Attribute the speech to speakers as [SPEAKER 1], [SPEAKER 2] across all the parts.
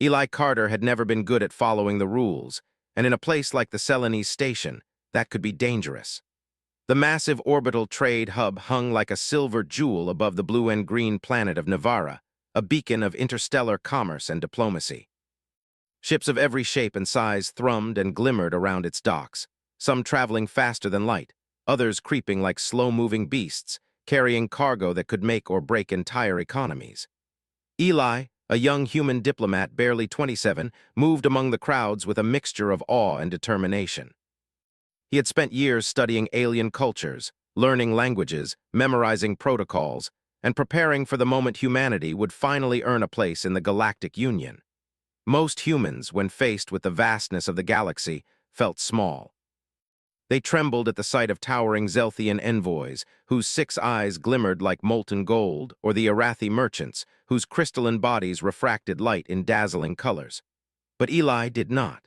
[SPEAKER 1] Eli Carter had never been good at following the rules, and in a place like the Celanese station, that could be dangerous. The massive orbital trade hub hung like a silver jewel above the blue and green planet of Navarra, a beacon of interstellar commerce and diplomacy. Ships of every shape and size thrummed and glimmered around its docks, some traveling faster than light, others creeping like slow-moving beasts, carrying cargo that could make or break entire economies. Eli, a young human diplomat barely 27, moved among the crowds with a mixture of awe and determination. He had spent years studying alien cultures, learning languages, memorizing protocols, and preparing for the moment humanity would finally earn a place in the Galactic Union. Most humans, when faced with the vastness of the galaxy, felt small. They trembled at the sight of towering Zelthian envoys, whose 6 eyes glimmered like molten gold, or the Arathi merchants, whose crystalline bodies refracted light in dazzling colors. But Eli did not.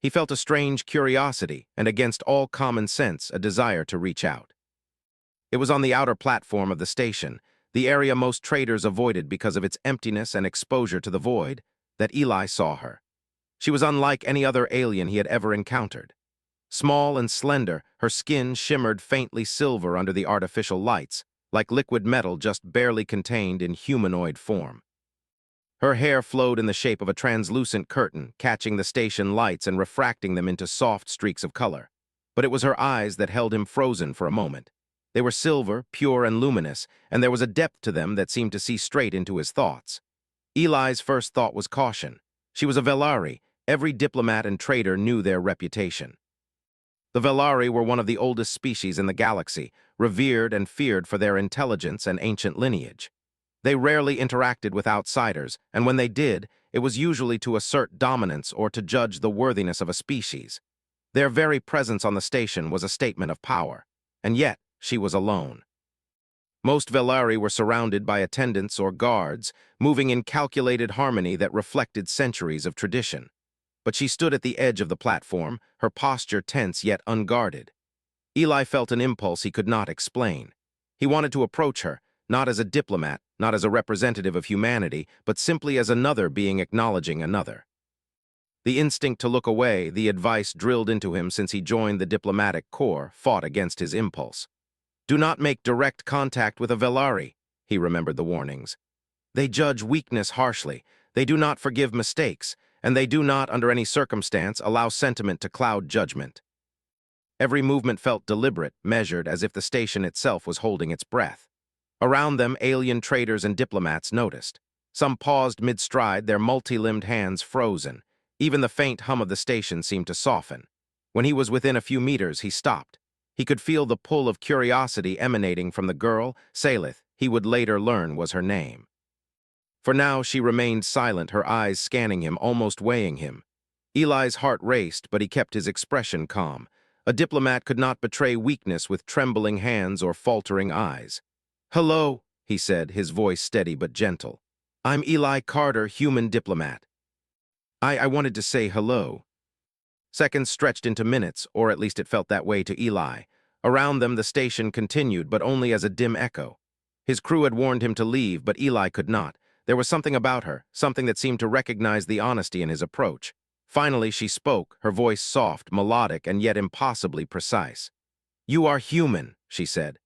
[SPEAKER 1] He felt a strange curiosity, and against all common sense, a desire to reach out. It was on the outer platform of the station, the area most traders avoided because of its emptiness and exposure to the void, that Eli saw her. She was unlike any other alien he had ever encountered. Small and slender, her skin shimmered faintly silver under the artificial lights, like liquid metal just barely contained in humanoid form. Her hair flowed in the shape of a translucent curtain, catching the station lights and refracting them into soft streaks of color. But it was her eyes that held him frozen for a moment. They were silver, pure and luminous, and there was a depth to them that seemed to see straight into his thoughts. Eli's first thought was caution. She was a Velari. Every diplomat and trader knew their reputation. The Velari were one of the oldest species in the galaxy, revered and feared for their intelligence and ancient lineage. They rarely interacted with outsiders, and when they did, it was usually to assert dominance or to judge the worthiness of a species. Their very presence on the station was a statement of power, and yet she was alone. Most Velari were surrounded by attendants or guards, moving in calculated harmony that reflected centuries of tradition. But she stood at the edge of the platform, her posture tense yet unguarded. Eli felt an impulse he could not explain. He wanted to approach her, not as a diplomat, not as a representative of humanity, but simply as another being acknowledging another. The instinct to look away, the advice drilled into him since he joined the diplomatic corps, fought against his impulse. Do not make direct contact with a Velari, he remembered the warnings. They judge weakness harshly, they do not forgive mistakes, and they do not, under any circumstance, allow sentiment to cloud judgment. Every movement felt deliberate, measured, as if the station itself was holding its breath. Around them, alien traders and diplomats noticed. Some paused mid-stride, their multi-limbed hands frozen. Even the faint hum of the station seemed to soften. When he was within a few meters, he stopped. He could feel the pull of curiosity emanating from the girl, Salith, he would later learn was her name. For now, she remained silent, her eyes scanning him, almost weighing him. Eli's heart raced, but he kept his expression calm. A diplomat could not betray weakness with trembling hands or faltering eyes. "Hello," he said, his voice steady but gentle. "I'm Eli Carter, human diplomat. I wanted to say hello." Seconds stretched into minutes, or at least it felt that way to Eli. Around them, the station continued, but only as a dim echo. His crew had warned him to leave, but Eli could not. There was something about her, something that seemed to recognize the honesty in his approach. Finally, she spoke, her voice soft, melodic, and yet impossibly precise. "You are human," she said.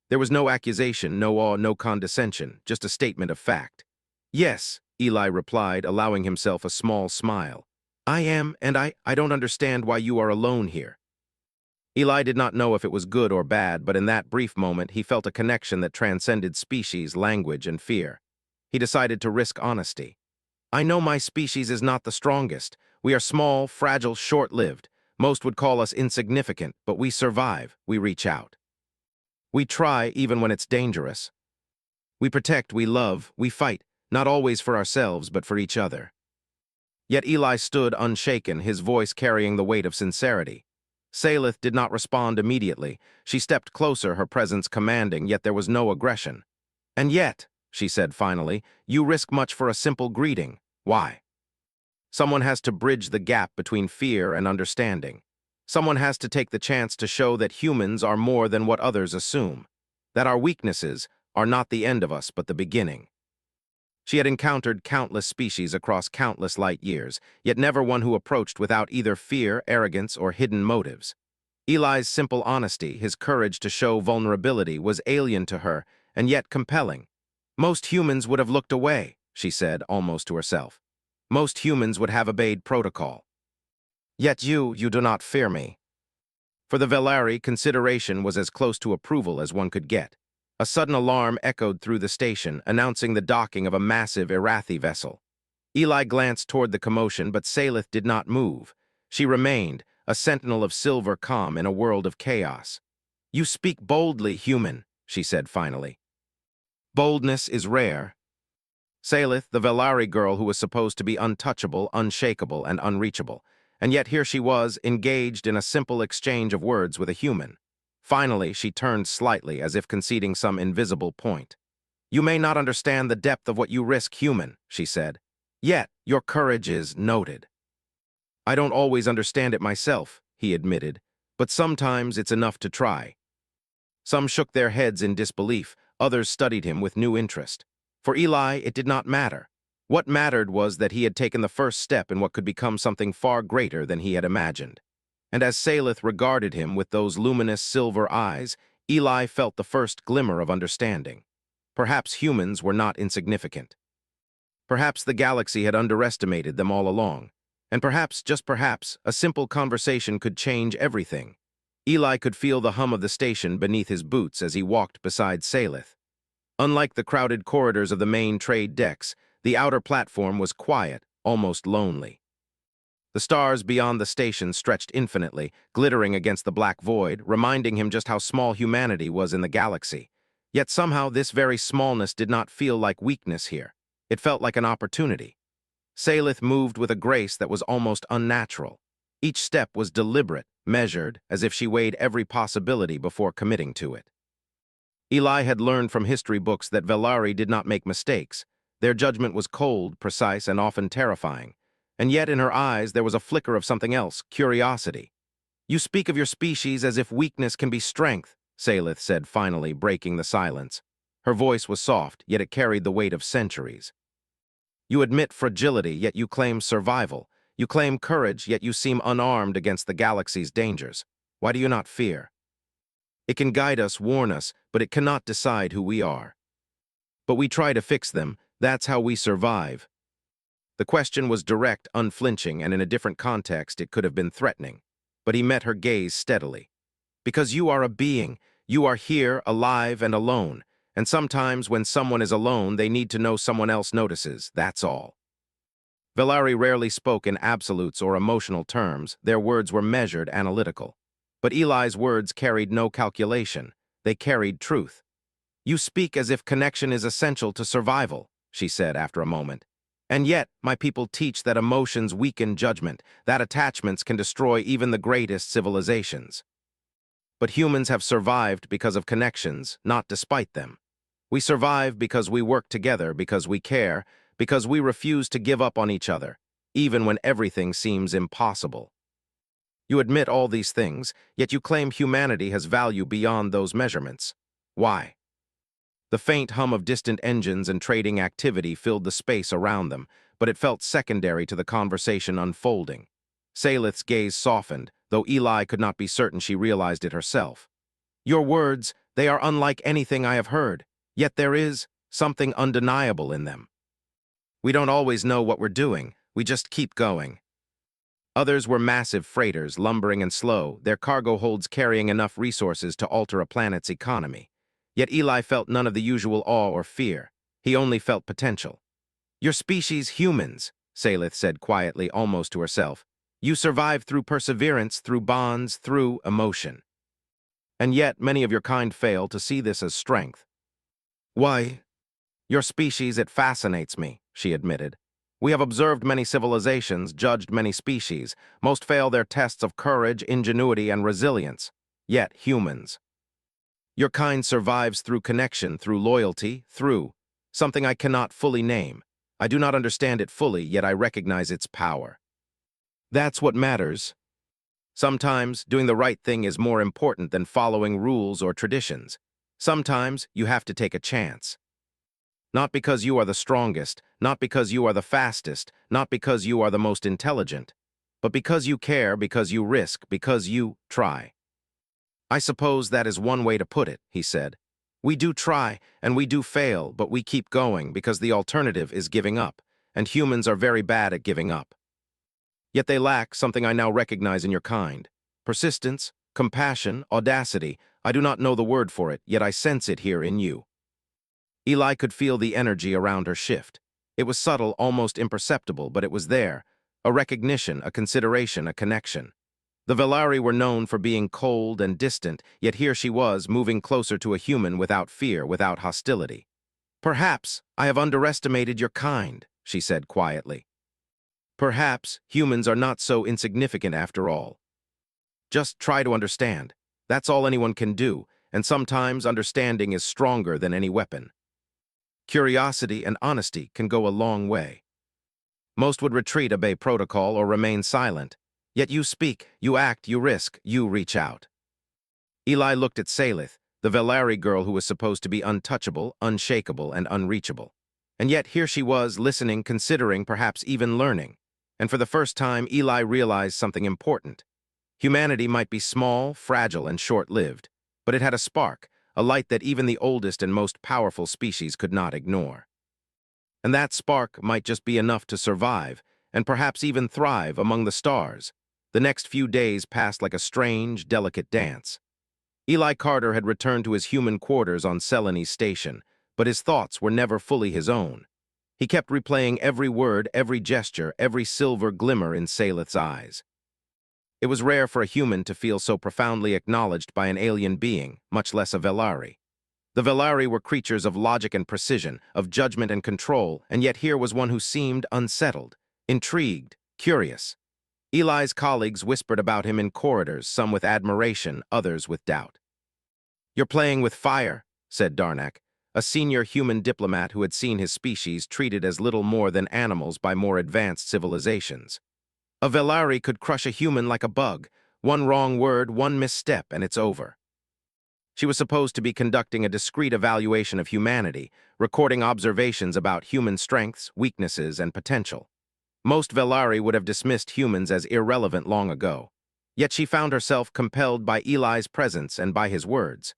[SPEAKER 1] There was no accusation, no awe, no condescension, just a statement of fact. "Yes," Eli replied, allowing himself a small smile. "I am, and I don't understand why you are alone here." Eli did not know if it was good or bad, but in that brief moment, he felt a connection that transcended species, language, and fear. He decided to risk honesty. "I know my species is not the strongest. We are small, fragile, short-lived. Most would call us insignificant, but we survive, we reach out. We try even when it's dangerous. We protect, we love, we fight, not always for ourselves, but for each other." Yet Eli stood unshaken, his voice carrying the weight of sincerity. Salith did not respond immediately. She stepped closer, her presence commanding, yet there was no aggression. "And yet," she said finally, "you risk much for a simple greeting. Why?" Someone has to bridge the gap between fear and understanding. Someone has to take the chance to show that humans are more than what others assume, that our weaknesses are not the end of us but the beginning. She had encountered countless species across countless light years, yet never one who approached without either fear, arrogance, or hidden motives. Eli's simple honesty, his courage to show vulnerability, was alien to her, and yet compelling. Most humans would have looked away, she said, almost to herself. Most humans would have obeyed protocol. Yet you do not fear me. For the Velari, consideration was as close to approval as one could get. A sudden alarm echoed through the station, announcing the docking of a massive Irathi vessel. Eli glanced toward the commotion, but Salith did not move. She remained, a sentinel of silver calm in a world of chaos. "You speak boldly, human," she said finally. "Boldness is rare." Salith, the Velari girl who was supposed to be untouchable, unshakable, and unreachable, and yet here she was, engaged in a simple exchange of words with a human. Finally, she turned slightly, as if conceding some invisible point. "You may not understand the depth of what you risk, human," she said. "Yet, your courage is noted." "I don't always understand it myself," he admitted, "but sometimes it's enough to try." Some shook their heads in disbelief, others studied him with new interest. For Eli, it did not matter. What mattered was that he had taken the first step in what could become something far greater than he had imagined. And as Salith regarded him with those luminous silver eyes, Eli felt the first glimmer of understanding. Perhaps humans were not insignificant. Perhaps the galaxy had underestimated them all along. And perhaps, just perhaps, a simple conversation could change everything. Eli could feel the hum of the station beneath his boots as he walked beside Salith. Unlike the crowded corridors of the main trade decks, the outer platform was quiet, almost lonely. The stars beyond the station stretched infinitely, glittering against the black void, reminding him just how small humanity was in the galaxy. Yet somehow this very smallness did not feel like weakness here. It felt like an opportunity. Salith moved with a grace that was almost unnatural. Each step was deliberate, measured, as if she weighed every possibility before committing to it. Eli had learned from history books that Velari did not make mistakes. Their judgment was cold, precise, and often terrifying. And yet in her eyes there was a flicker of something else, curiosity. "You speak of your species as if weakness can be strength," Salith said finally, breaking the silence. Her voice was soft, yet it carried the weight of centuries. "You admit fragility, yet you claim survival. You claim courage, yet you seem unarmed against the galaxy's dangers. Why do you not fear? It can guide us, warn us, but it cannot decide who we are. But we try to fix them. That's how we survive." The question was direct, unflinching, and in a different context it could have been threatening. But he met her gaze steadily. "Because you are a being. You are here, alive and alone. And sometimes when someone is alone, they need to know someone else notices. That's all." Velari rarely spoke in absolutes or emotional terms. Their words were measured, analytical. But Eli's words carried no calculation. They carried truth. "You speak as if connection is essential to survival," she said after a moment. "And yet, my people teach that emotions weaken judgment, that attachments can destroy even the greatest civilizations. But humans have survived because of connections, not despite them. We survive because we work together, because we care, because we refuse to give up on each other, even when everything seems impossible. You admit all these things, yet you claim humanity has value beyond those measurements. Why?" The faint hum of distant engines and trading activity filled the space around them, but it felt secondary to the conversation unfolding. Salith's gaze softened, though Eli could not be certain she realized it herself. "Your words, they are unlike anything I have heard, yet there is something undeniable in them. We don't always know what we're doing, we just keep going." Others were massive freighters, lumbering and slow, their cargo holds carrying enough resources to alter a planet's economy. Yet Eli felt none of the usual awe or fear. He only felt potential. "Your species, humans," Salith said quietly, almost to herself. "You survive through perseverance, through bonds, through emotion. And yet many of your kind fail to see this as strength." "Why?" "Your species, it fascinates me," she admitted. "We have observed many civilizations, judged many species. Most fail their tests of courage, ingenuity, and resilience. Yet humans. Your kind survives through connection, through loyalty, through something I cannot fully name. I do not understand it fully, yet I recognize its power. That's what matters. Sometimes doing the right thing is more important than following rules or traditions. Sometimes you have to take a chance." Not because you are the strongest, not because you are the fastest, not because you are the most intelligent, but because you care, because you risk, because you try. I suppose that is one way to put it, he said. We do try, and we do fail, but we keep going because the alternative is giving up, and humans are very bad at giving up. Yet they lack something I now recognize in your kind. Persistence, compassion, audacity. I do not know the word for it, yet I sense it here in you. Eli could feel the energy around her shift. It was subtle, almost imperceptible, but it was there. A recognition, a consideration, a connection. The Velari were known for being cold and distant, yet here she was, moving closer to a human without fear, without hostility. Perhaps I have underestimated your kind, she said quietly. Perhaps humans are not so insignificant after all. Just try to understand. That's all anyone can do, and sometimes understanding is stronger than any weapon. Curiosity and honesty can go a long way. Most would retreat, obey protocol, or remain silent. Yet you speak, you act, you risk, you reach out. Eli looked at Salith, the Velari girl who was supposed to be untouchable, unshakable, and unreachable. And yet here she was, listening, considering, perhaps even learning. And for the first time, Eli realized something important. Humanity might be small, fragile, and short-lived, but it had a spark, a light that even the oldest and most powerful species could not ignore. And that spark might just be enough to survive, and perhaps even thrive among the stars. The next few days passed like a strange, delicate dance. Eli Carter had returned to his human quarters on Seleni's station, but his thoughts were never fully his own. He kept replaying every word, every gesture, every silver glimmer in Salith's eyes. It was rare for a human to feel so profoundly acknowledged by an alien being, much less a Velari. The Velari were creatures of logic and precision, of judgment and control, and yet here was one who seemed unsettled, intrigued, curious. Eli's colleagues whispered about him in corridors, some with admiration, others with doubt. "You're playing with fire," said Darnak, a senior human diplomat who had seen his species treated as little more than animals by more advanced civilizations. A Velari could crush a human like a bug. One wrong word, one misstep, and it's over. She was supposed to be conducting a discreet evaluation of humanity, recording observations about human strengths, weaknesses, and potential. Most Velari would have dismissed humans as irrelevant long ago. Yet she found herself compelled by Eli's presence and by his words.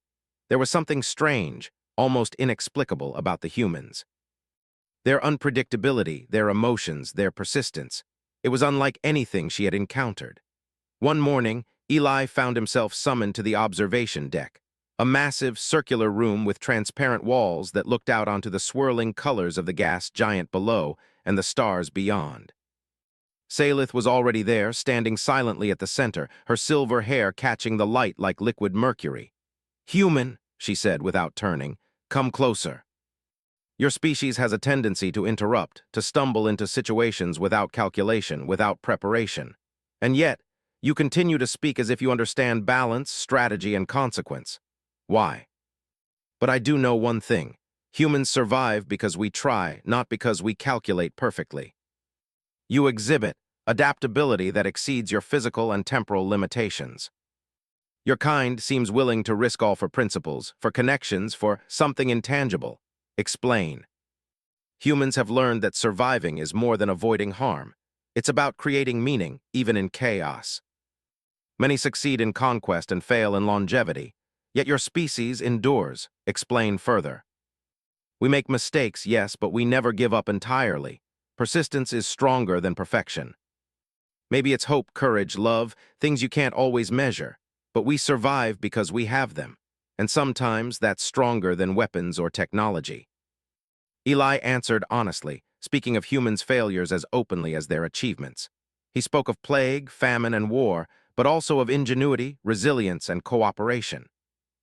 [SPEAKER 1] There was something strange, almost inexplicable about the humans. Their unpredictability, their emotions, their persistence. It was unlike anything she had encountered. One morning, Eli found himself summoned to the observation deck, a massive, circular room with transparent walls that looked out onto the swirling colors of the gas giant below and the stars beyond. Salith was already there, standing silently at the center, her silver hair catching the light like liquid mercury. "Human," she said without turning, "come closer. Your species has a tendency to interrupt, to stumble into situations without calculation, without preparation. And yet, you continue to speak as if you understand balance, strategy, and consequence. Why? But I do know one thing. Humans survive because we try, not because we calculate perfectly. You exhibit adaptability that exceeds your physical and temporal limitations. Your kind seems willing to risk all for principles, for connections, for something intangible. Explain." Humans have learned that surviving is more than avoiding harm. It's about creating meaning, even in chaos. Many succeed in conquest and fail in longevity, yet your species endures. Explain further. We make mistakes, yes, but we never give up entirely. Persistence is stronger than perfection. Maybe it's hope, courage, love, things you can't always measure, but we survive because we have them. And sometimes that's stronger than weapons or technology. Eli answered honestly, speaking of humans' failures as openly as their achievements. He spoke of plague, famine, and war, but also of ingenuity, resilience, and cooperation.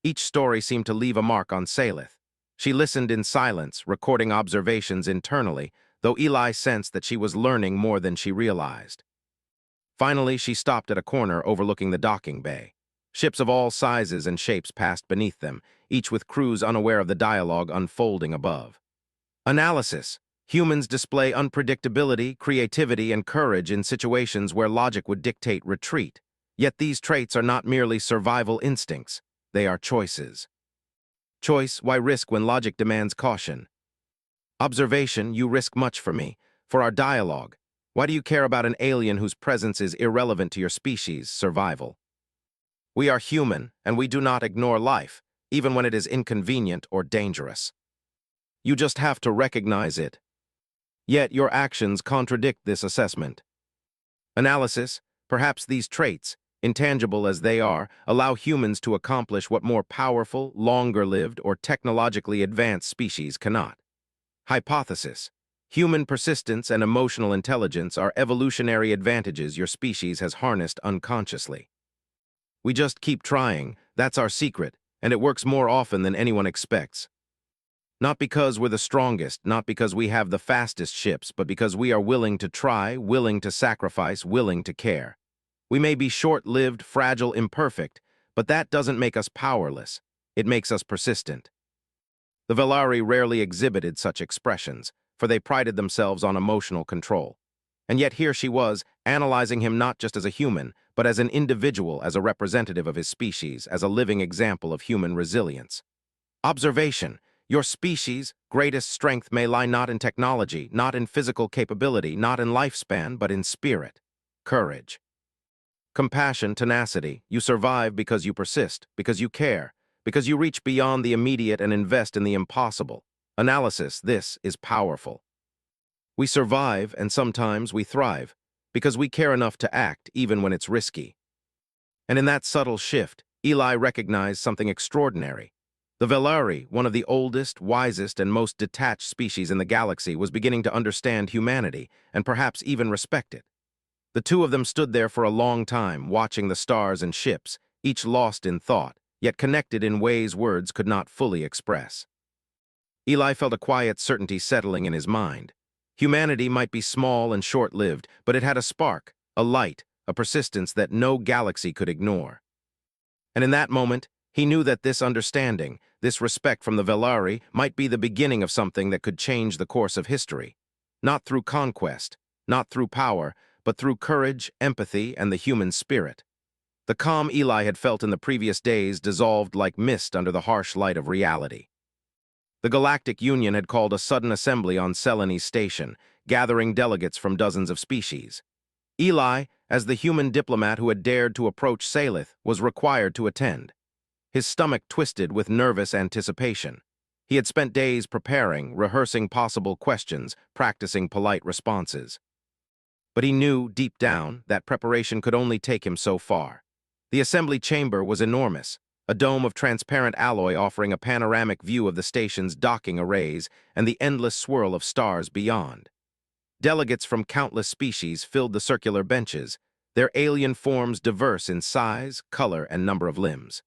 [SPEAKER 1] Each story seemed to leave a mark on Salith. She listened in silence, recording observations internally, though Eli sensed that she was learning more than she realized. Finally, she stopped at a corner overlooking the docking bay. Ships of all sizes and shapes passed beneath them, each with crews unaware of the dialogue unfolding above. Analysis. Humans display unpredictability, creativity, and courage in situations where logic would dictate retreat. Yet these traits are not merely survival instincts. They are choices. Choice, why risk when logic demands caution? Observation, you risk much for me. For our dialogue, why do you care about an alien whose presence is irrelevant to your species' survival? We are human, and we do not ignore life, even when it is inconvenient or dangerous. You just have to recognize it. Yet your actions contradict this assessment. Analysis, perhaps these traits, intangible as they are, allow humans to accomplish what more powerful, longer-lived, or technologically advanced species cannot. Hypothesis. Human persistence and emotional intelligence are evolutionary advantages your species has harnessed unconsciously. We just keep trying, that's our secret, and it works more often than anyone expects. Not because we're the strongest, not because we have the fastest ships, but because we are willing to try, willing to sacrifice, willing to care. We may be short-lived, fragile, imperfect, but that doesn't make us powerless. It makes us persistent. The Velari rarely exhibited such expressions, for they prided themselves on emotional control. And yet here she was, analyzing him not just as a human, but as an individual, as a representative of his species, as a living example of human resilience. Observation. Your species' greatest strength may lie not in technology, not in physical capability, not in lifespan, but in spirit, courage. Compassion, tenacity. You survive because you persist, because you care, because you reach beyond the immediate and invest in the impossible. Analysis, this is powerful. We survive, and sometimes we thrive, because we care enough to act even when it's risky. And in that subtle shift, Eli recognized something extraordinary. The Velari, one of the oldest, wisest, and most detached species in the galaxy, was beginning to understand humanity, and perhaps even respect it. The two of them stood there for a long time, watching the stars and ships, each lost in thought, yet connected in ways words could not fully express. Eli felt a quiet certainty settling in his mind. Humanity might be small and short-lived, but it had a spark, a light, a persistence that no galaxy could ignore. And in that moment, he knew that this understanding, this respect from the Velari, might be the beginning of something that could change the course of history. Not through conquest, not through power, but through courage, empathy, and the human spirit. The calm Eli had felt in the previous days dissolved like mist under the harsh light of reality. The Galactic Union had called a sudden assembly on Seleni's station, gathering delegates from dozens of species. Eli, as the human diplomat who had dared to approach Salith, was required to attend. His stomach twisted with nervous anticipation. He had spent days preparing, rehearsing possible questions, practicing polite responses. But he knew, deep down, that preparation could only take him so far. The assembly chamber was enormous, a dome of transparent alloy offering a panoramic view of the station's docking arrays and the endless swirl of stars beyond. Delegates from countless species filled the circular benches, their alien forms diverse in size, color, and number of limbs.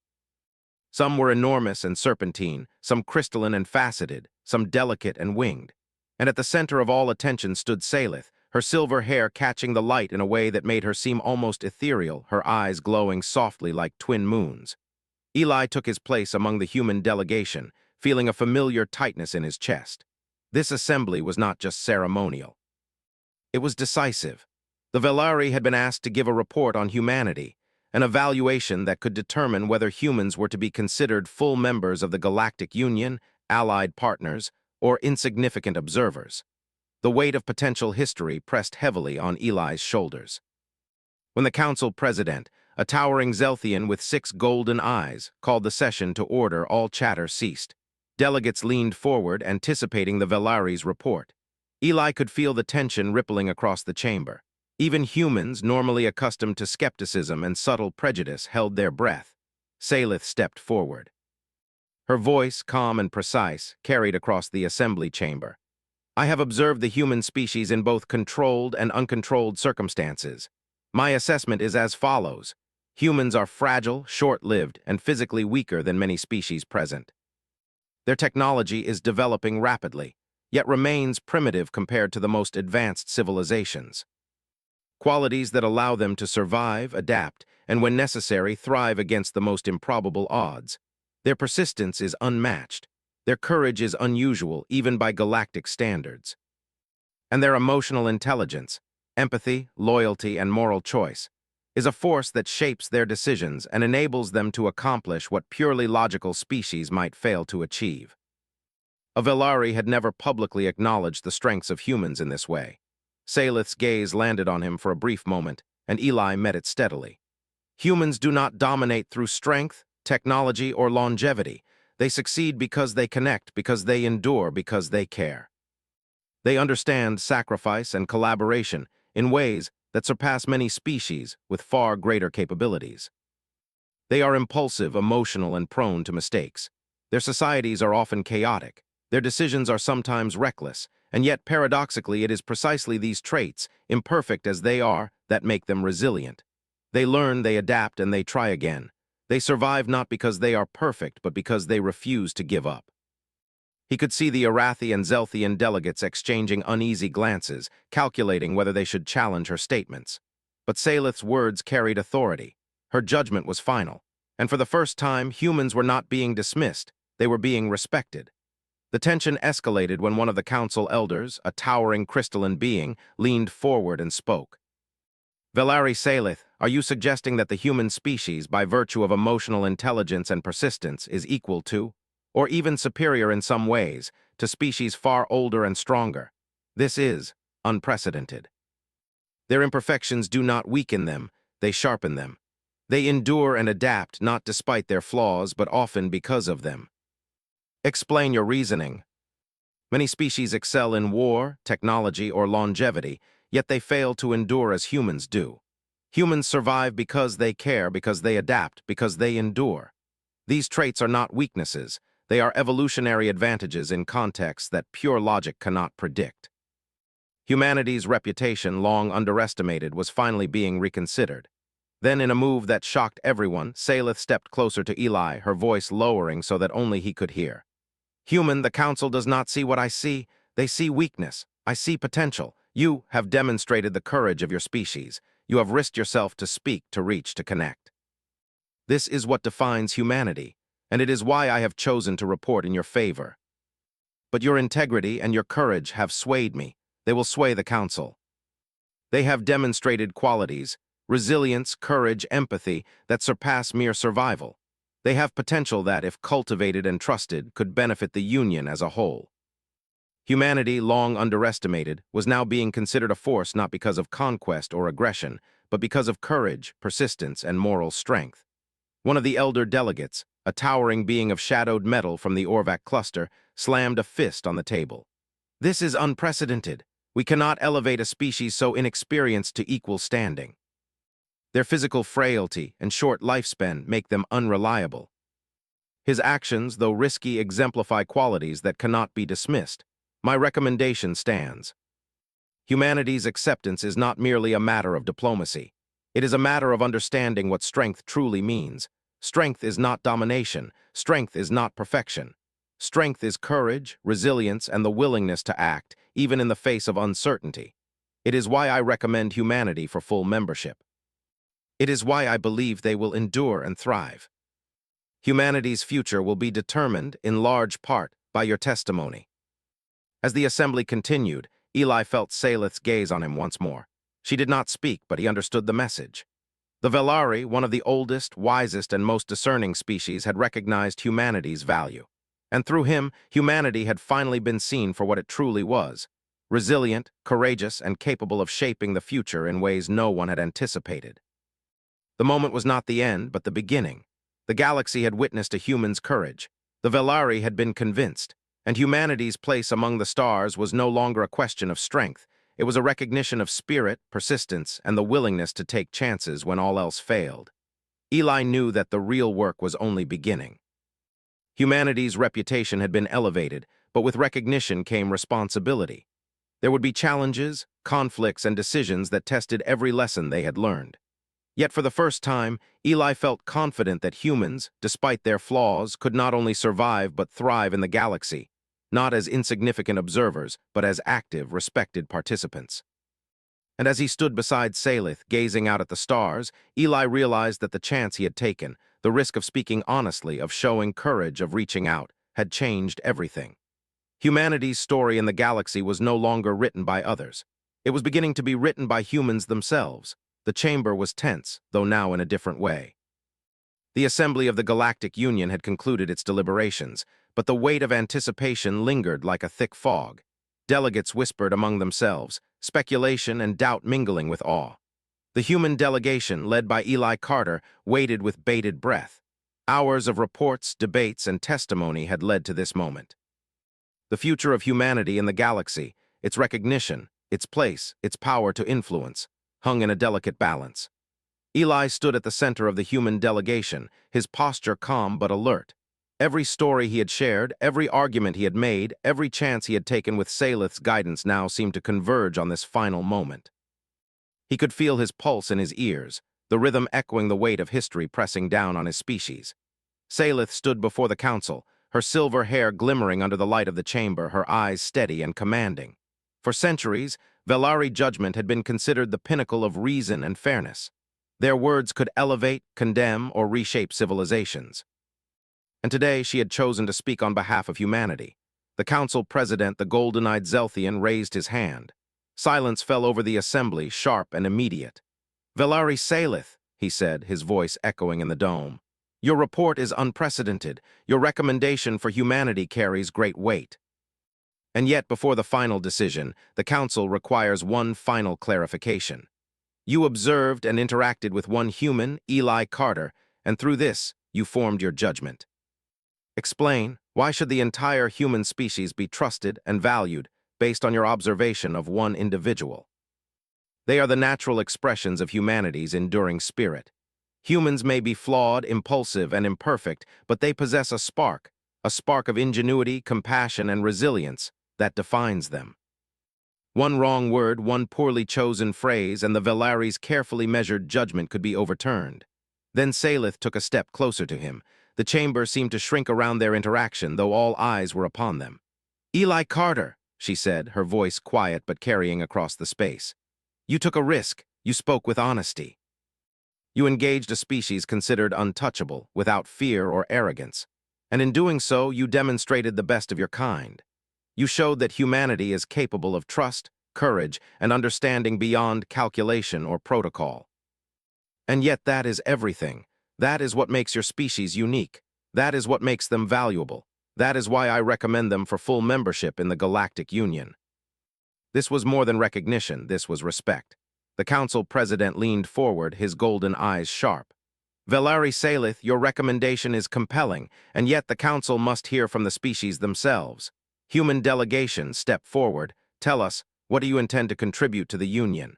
[SPEAKER 1] Some were enormous and serpentine, some crystalline and faceted, some delicate and winged. And at the center of all attention stood Salith, her silver hair catching the light in a way that made her seem almost ethereal, her eyes glowing softly like twin moons. Eli took his place among the human delegation, feeling a familiar tightness in his chest. This assembly was not just ceremonial. It was decisive. The Velari had been asked to give a report on humanity, an evaluation that could determine whether humans were to be considered full members of the Galactic Union, allied partners, or insignificant observers. The weight of potential history pressed heavily on Eli's shoulders. When the council president, a towering Zelthian with 6 golden eyes, called the session to order, all chatter ceased. Delegates leaned forward, anticipating the Velari's report. Eli could feel the tension rippling across the chamber. Even humans, normally accustomed to skepticism and subtle prejudice, held their breath. Salith stepped forward. Her voice, calm and precise, carried across the assembly chamber. I have observed the human species in both controlled and uncontrolled circumstances. My assessment is as follows. Humans are fragile, short-lived, and physically weaker than many species present. Their technology is developing rapidly, yet remains primitive compared to the most advanced civilizations. Qualities that allow them to survive, adapt, and when necessary, thrive against the most improbable odds. Their persistence is unmatched. Their courage is unusual, even by galactic standards. And their emotional intelligence, empathy, loyalty, and moral choice, is a force that shapes their decisions and enables them to accomplish what purely logical species might fail to achieve. A Velari had never publicly acknowledged the strengths of humans in this way. Salith's gaze landed on him for a brief moment, and Eli met it steadily. Humans do not dominate through strength, technology, or longevity. They succeed because they connect, because they endure, because they care. They understand sacrifice and collaboration in ways that surpass many species with far greater capabilities. They are impulsive, emotional, and prone to mistakes. Their societies are often chaotic. Their decisions are sometimes reckless, and yet paradoxically it is precisely these traits, imperfect as they are, that make them resilient. They learn, they adapt, and they try again. They survive not because they are perfect, but because they refuse to give up. He could see the Arathi and Zelthian delegates exchanging uneasy glances, calculating whether they should challenge her statements. But Salith's words carried authority. Her judgment was final, and for the first time, humans were not being dismissed, they were being respected. The tension escalated when one of the council elders, a towering crystalline being, leaned forward and spoke. Velari Salith, are you suggesting that the human species, by virtue of emotional intelligence and persistence, is equal to, or even superior in some ways, to species far older and stronger? This is unprecedented. Their imperfections do not weaken them, they sharpen them. They endure and adapt not despite their flaws, but often because of them. Explain your reasoning. Many species excel in war, technology, or longevity, yet they fail to endure as humans do. Humans survive because they care, because they adapt, because they endure. These traits are not weaknesses, they are evolutionary advantages in contexts that pure logic cannot predict. Humanity's reputation, long underestimated, was finally being reconsidered. Then, in a move that shocked everyone, Salith stepped closer to Eli, her voice lowering so that only he could hear. Human, the Council does not see what I see. They see weakness. I see potential. You have demonstrated the courage of your species. You have risked yourself to speak, to reach, to connect. This is what defines humanity, and it is why I have chosen to report in your favor. But your integrity and your courage have swayed me. They will sway the Council. They have demonstrated qualities, resilience, courage, empathy, that surpass mere survival. They have potential that, if cultivated and trusted, could benefit the Union as a whole. Humanity, long underestimated, was now being considered a force not because of conquest or aggression, but because of courage, persistence, and moral strength. One of the elder delegates, a towering being of shadowed metal from the Orvac cluster, slammed a fist on the table. This is unprecedented. We cannot elevate a species so inexperienced to equal standing. Their physical frailty and short lifespan make them unreliable. His actions, though risky, exemplify qualities that cannot be dismissed. My recommendation stands. Humanity's acceptance is not merely a matter of diplomacy. It is a matter of understanding what strength truly means. Strength is not domination. Strength is not perfection. Strength is courage, resilience, and the willingness to act, even in the face of uncertainty. It is why I recommend humanity for full membership. It is why I believe they will endure and thrive. Humanity's future will be determined, in large part, by your testimony. As the assembly continued, Eli felt Salith's gaze on him once more. She did not speak, but he understood the message. The Velari, one of the oldest, wisest, and most discerning species, had recognized humanity's value. And through him, humanity had finally been seen for what it truly was: resilient, courageous, and capable of shaping the future in ways no one had anticipated. The moment was not the end, but the beginning. The galaxy had witnessed a human's courage. The Velari had been convinced, and humanity's place among the stars was no longer a question of strength. It was a recognition of spirit, persistence, and the willingness to take chances when all else failed. Eli knew that the real work was only beginning. Humanity's reputation had been elevated, but with recognition came responsibility. There would be challenges, conflicts, and decisions that tested every lesson they had learned. Yet for the first time, Eli felt confident that humans, despite their flaws, could not only survive but thrive in the galaxy, not as insignificant observers, but as active, respected participants. And as he stood beside Salith, gazing out at the stars, Eli realized that the chance he had taken, the risk of speaking honestly, of showing courage, of reaching out, had changed everything. Humanity's story in the galaxy was no longer written by others. It was beginning to be written by humans themselves. The chamber was tense, though now in a different way. The Assembly of the Galactic Union had concluded its deliberations, but the weight of anticipation lingered like a thick fog. Delegates whispered among themselves, speculation and doubt mingling with awe. The human delegation, led by Eli Carter, waited with bated breath. Hours of reports, debates, and testimony had led to this moment. The future of humanity in the galaxy, its recognition, its place, its power to influence, hung in a delicate balance. Eli stood at the center of the human delegation, his posture calm but alert. Every story he had shared, every argument he had made, every chance he had taken with Salith's guidance now seemed to converge on this final moment. He could feel his pulse in his ears, the rhythm echoing the weight of history pressing down on his species. Salith stood before the council, her silver hair glimmering under the light of the chamber, her eyes steady and commanding. For centuries, Velari judgment had been considered the pinnacle of reason and fairness. Their words could elevate, condemn, or reshape civilizations. And today she had chosen to speak on behalf of humanity. The council president, the golden-eyed Zelthian, raised his hand. Silence fell over the assembly, sharp and immediate. "Velari Salith," he said, his voice echoing in the dome. "Your report is unprecedented. Your recommendation for humanity carries great weight. And yet, before the final decision, the council requires one final clarification. You observed and interacted with one human, Eli Carter, and through this, you formed your judgment. Explain, why should the entire human species be trusted and valued based on your observation of one individual? They are the natural expressions of humanity's enduring spirit. Humans may be flawed, impulsive, and imperfect, but they possess a spark of ingenuity, compassion, and resilience that defines them. One wrong word, one poorly chosen phrase, and the Velari's carefully measured judgment could be overturned. Then Salith took a step closer to him. The chamber seemed to shrink around their interaction, though all eyes were upon them. "Eli Carter," she said, her voice quiet but carrying across the space. "You took a risk. You spoke with honesty. You engaged a species considered untouchable, without fear or arrogance. And in doing so, you demonstrated the best of your kind. You showed that humanity is capable of trust, courage, and understanding beyond calculation or protocol. And yet that is everything. That is what makes your species unique. That is what makes them valuable. That is why I recommend them for full membership in the Galactic Union." This was more than recognition, this was respect. The council president leaned forward, his golden eyes sharp. "Velari Salith, your recommendation is compelling, and yet the council must hear from the species themselves. Human delegation, step forward. Tell us, what do you intend to contribute to the Union?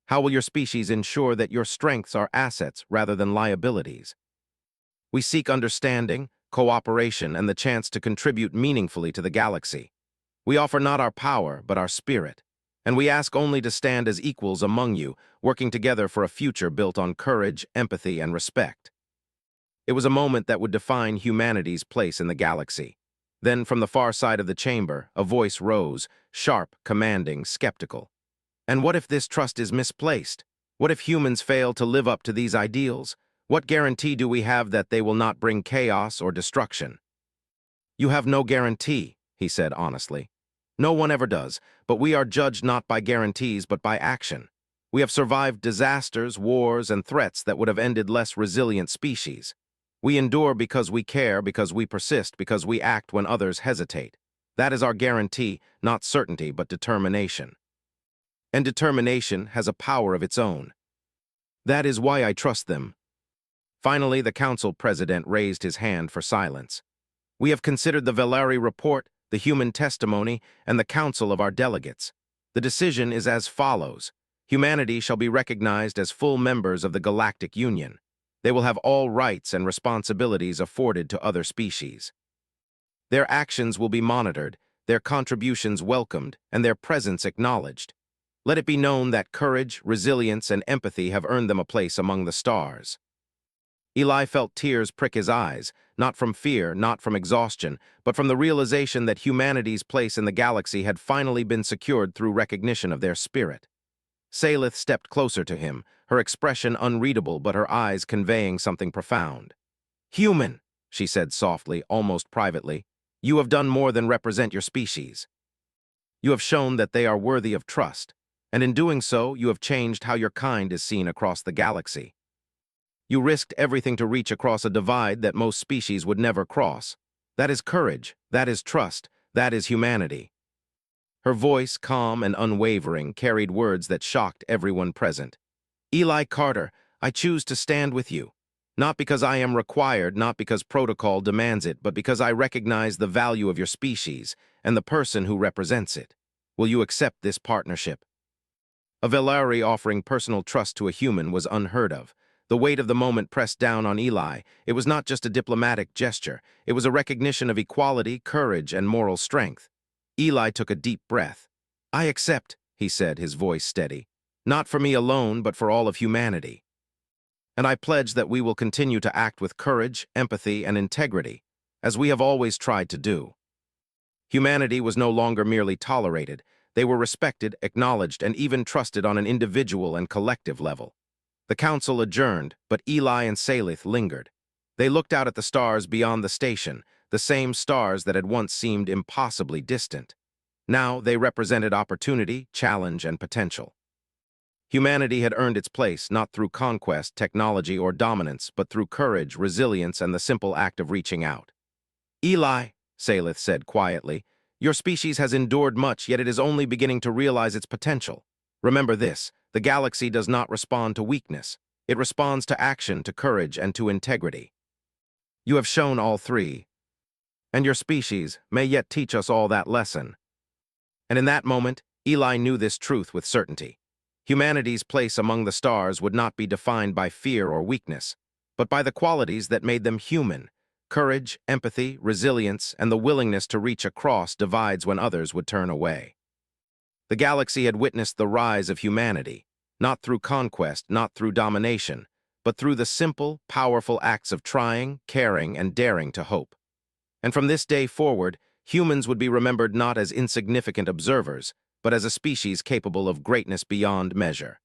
[SPEAKER 1] How will your species ensure that your strengths are assets rather than liabilities? We seek understanding, cooperation, and the chance to contribute meaningfully to the galaxy. We offer not our power, but our spirit. And we ask only to stand as equals among you, working together for a future built on courage, empathy, and respect." It was a moment that would define humanity's place in the galaxy. Then, from the far side of the chamber, a voice rose, sharp, commanding, skeptical. "And what if this trust is misplaced? What if humans fail to live up to these ideals? What guarantee do we have that they will not bring chaos or destruction?" "You have no guarantee," he said honestly. "No one ever does, but we are judged not by guarantees but by action. We have survived disasters, wars, and threats that would have ended less resilient species. We endure because we care, because we persist, because we act when others hesitate. That is our guarantee, not certainty but determination. And determination has a power of its own. That is why I trust them." Finally, the council president raised his hand for silence. "We have considered the Velari report, the human testimony, and the counsel of our delegates. The decision is as follows. Humanity shall be recognized as full members of the Galactic Union. They will have all rights and responsibilities afforded to other species. Their actions will be monitored, their contributions welcomed, and their presence acknowledged. Let it be known that courage, resilience, and empathy have earned them a place among the stars." Eli felt tears prick his eyes, not from fear, not from exhaustion, but from the realization that humanity's place in the galaxy had finally been secured through recognition of their spirit. Salith stepped closer to him, her expression unreadable but her eyes conveying something profound. "Human," she said softly, almost privately, "you have done more than represent your species. You have shown that they are worthy of trust, and in doing so, you have changed how your kind is seen across the galaxy. You risked everything to reach across a divide that most species would never cross. That is courage, that is trust, that is humanity. Her voice, calm and unwavering, carried words that shocked everyone present. Eli Carter, I choose to stand with you. Not because I am required, not because protocol demands it, but because I recognize the value of your species and the person who represents it. Will you accept this partnership? A Velarre offering personal trust to a human was unheard of. The weight of the moment pressed down on Eli. It was not just a diplomatic gesture. It was a recognition of equality, courage, and moral strength. Eli took a deep breath. I accept, he said, his voice steady. Not for me alone, but for all of humanity. And I pledge that we will continue to act with courage, empathy, and integrity, as we have always tried to do. Humanity was no longer merely tolerated. They were respected, acknowledged, and even trusted on an individual and collective level. The council adjourned, but Eli and Salith lingered. They looked out at the stars beyond the station, the same stars that had once seemed impossibly distant. Now they represented opportunity, challenge, and potential. Humanity had earned its place not through conquest, technology, or dominance, but through courage, resilience, and the simple act of reaching out. Eli, Salith said quietly, your species has endured much, yet it is only beginning to realize its potential. Remember this, the galaxy does not respond to weakness. It responds to action, to courage, and to integrity. You have shown all three, and your species may yet teach us all that lesson. And in that moment, Eli knew this truth with certainty. Humanity's place among the stars would not be defined by fear or weakness, but by the qualities that made them human: courage, empathy, resilience, and the willingness to reach across divides when others would turn away. The galaxy had witnessed the rise of humanity, not through conquest, not through domination, but through the simple, powerful acts of trying, caring, and daring to hope. And from this day forward, humans would be remembered not as insignificant observers, but as a species capable of greatness beyond measure.